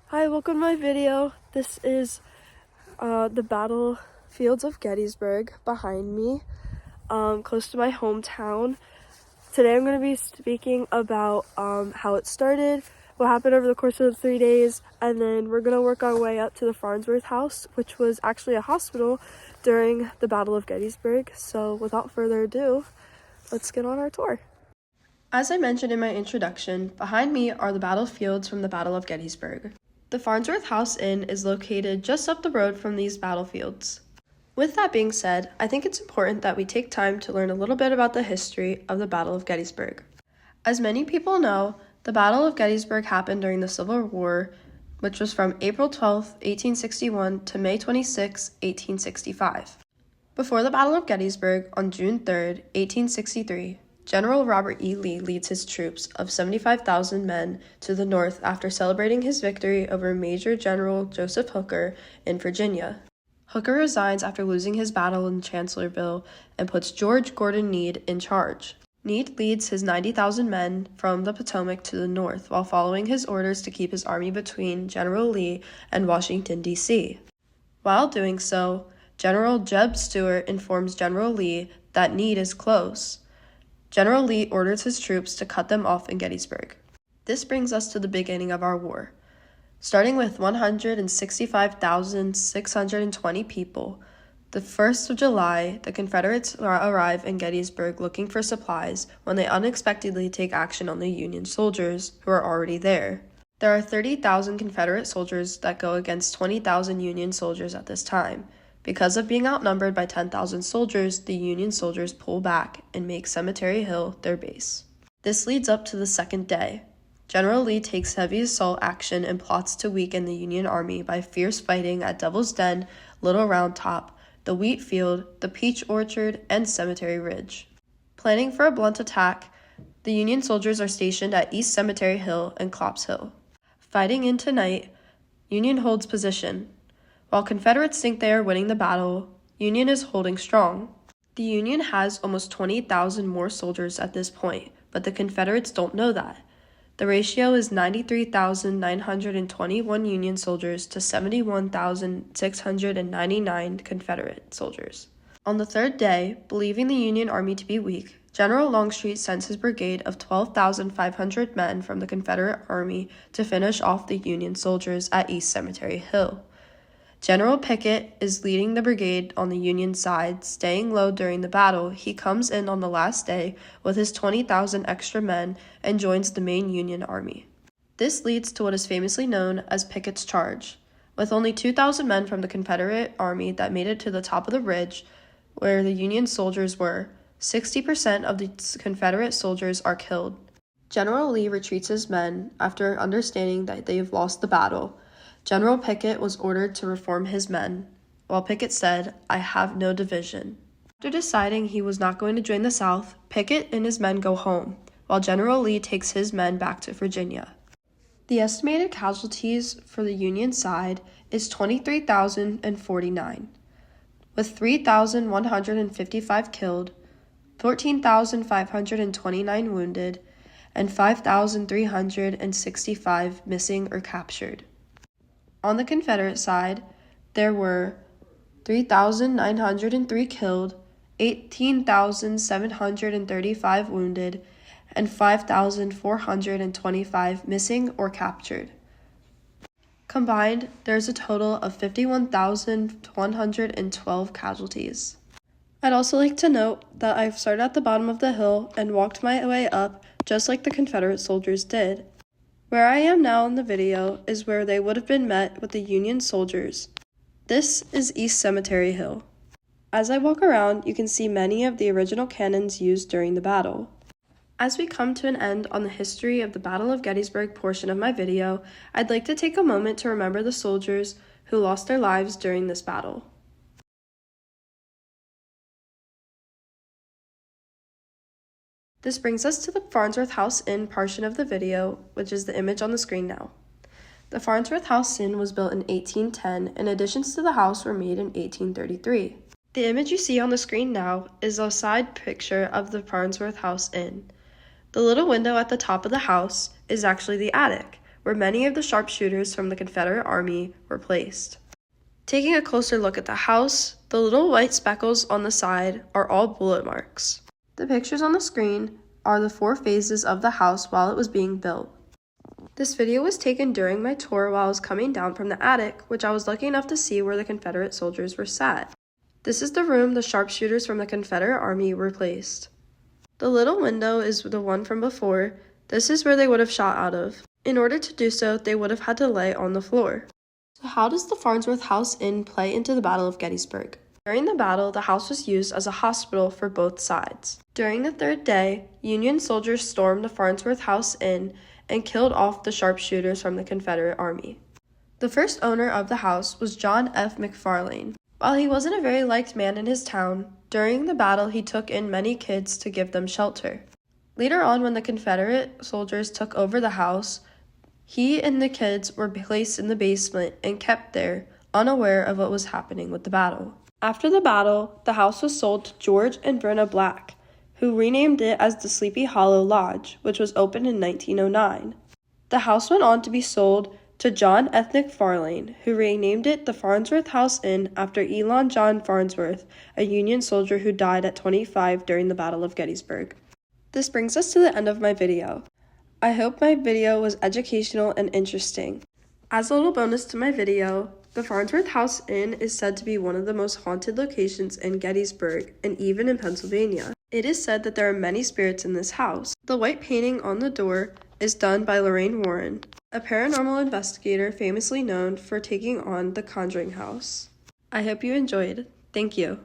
Hi, welcome to my video. This is the battlefields of Gettysburg behind me, close to my hometown. Today I'm going to be speaking about how it started, what happened over the course of the 3 days, and then we're going to work our way up to the Farnsworth house, which was actually a hospital during the Battle of Gettysburg. So without further ado, let's get on our tour. As I mentioned in my introduction, behind me are the battlefields from the Battle of Gettysburg. The Farnsworth House Inn is located just up the road from these battlefields. With that being said, I think it's important that we take time to learn a little bit about the history of the Battle of Gettysburg. As many people know, the Battle of Gettysburg happened during the Civil War, which was from April 12, 1861 to May 26, 1865. Before the Battle of Gettysburg, on June 3, 1863, General Robert E. Lee leads his troops of 75,000 men to the north after celebrating his victory over Major General Joseph Hooker in Virginia. Hooker resigns after losing his battle in Chancellorsville and puts George Gordon Meade in charge. Meade leads his 90,000 men from the Potomac to the north while following his orders to keep his army between General Lee and Washington, D.C. While doing so, General Jeb Stuart informs General Lee that Meade is close. General Lee orders his troops to cut them off in Gettysburg. This brings us to the beginning of our war. Starting with 165,620 people, the 1st of July, the Confederates arrive in Gettysburg looking for supplies when they unexpectedly take action on the Union soldiers who are already there. There are 30,000 Confederate soldiers that go against 20,000 Union soldiers at this time. Because of being outnumbered by 10,000 soldiers, the Union soldiers pull back and make Cemetery Hill their base. This leads up to the second day. General Lee takes heavy assault action and plots to weaken the Union Army by fierce fighting at Devil's Den, Little Round Top, the Wheat Field, the Peach Orchard, and Cemetery Ridge. Planning for a blunt attack, the Union soldiers are stationed at East Cemetery Hill and Clops Hill. Fighting into night, Union holds position. While Confederates think they are winning the battle, Union is holding strong. The Union has almost 20,000 more soldiers at this point, but the Confederates don't know that. The ratio is 93,921 Union soldiers to 71,699 Confederate soldiers. On the third day, believing the Union Army to be weak, General Longstreet sends his brigade of 12,500 men from the Confederate Army to finish off the Union soldiers at East Cemetery Hill. General Pickett is leading the brigade on the Union side, staying low during the battle. He comes in on the last day with his 20,000 extra men and joins the main Union army. This leads to what is famously known as Pickett's Charge. With only 2,000 men from the Confederate army that made it to the top of the ridge where the Union soldiers were, 60% of the Confederate soldiers are killed. General Lee retreats his men after understanding that they have lost the battle. General Pickett was ordered to reform his men, while Pickett said, "I have no division." After deciding he was not going to join the South, Pickett and his men go home, while General Lee takes his men back to Virginia. The estimated casualties for the Union side is 23,049, with 3,155 killed, 14,529 wounded, and 5,365 missing or captured. On the Confederate side, there were 3,903 killed, 18,735 wounded, and 5,425 missing or captured. Combined, there's a total of 51,112 casualties. I'd also like to note that I've started at the bottom of the hill and walked my way up just like the Confederate soldiers did. Where I am now in the video is where they would have been met with the Union soldiers. This is East Cemetery Hill. As I walk around, you can see many of the original cannons used during the battle. As we come to an end on the history of the Battle of Gettysburg portion of my video, I'd like to take a moment to remember the soldiers who lost their lives during this battle. This brings us to the Farnsworth House Inn portion of the video, which is the image on the screen now. The Farnsworth House Inn was built in 1810, and additions to the house were made in 1833. The image you see on the screen now is a side picture of the Farnsworth House Inn. The little window at the top of the house is actually the attic, where many of the sharpshooters from the Confederate Army were placed. Taking a closer look at the house, the little white speckles on the side are all bullet marks. The pictures on the screen are the 4 phases of the house while it was being built. This video was taken during my tour while I was coming down from the attic, which I was lucky enough to see where the Confederate soldiers were sat. This is the room the sharpshooters from the Confederate Army were placed. The little window is the one from before. This is where they would have shot out of. In order to do so, they would have had to lay on the floor. So how does the Farnsworth House Inn play into the Battle of Gettysburg? During the battle, the house was used as a hospital for both sides. During the 3rd day, Union soldiers stormed the Farnsworth House Inn and killed off the sharpshooters from the Confederate Army. The first owner of the house was John F. McFarlane. While he wasn't a very liked man in his town, during the battle he took in many kids to give them shelter. Later on, when the Confederate soldiers took over the house, he and the kids were placed in the basement and kept there, unaware of what was happening with the battle. After the battle, the house was sold to George and Brenna Black, who renamed it as the Sleepy Hollow Lodge, which was opened in 1909. The house went on to be sold to John F. McFarlane, who renamed it the Farnsworth House Inn after Elon John Farnsworth, a Union soldier who died at 25 during the Battle of Gettysburg. This brings us to the end of my video. I hope my video was educational and interesting. As a little bonus to my video, the Farnsworth House Inn is said to be one of the most haunted locations in Gettysburg and even in Pennsylvania. It is said that there are many spirits in this house. The white painting on the door is done by Lorraine Warren, a paranormal investigator famously known for taking on the Conjuring House. I hope you enjoyed. Thank you.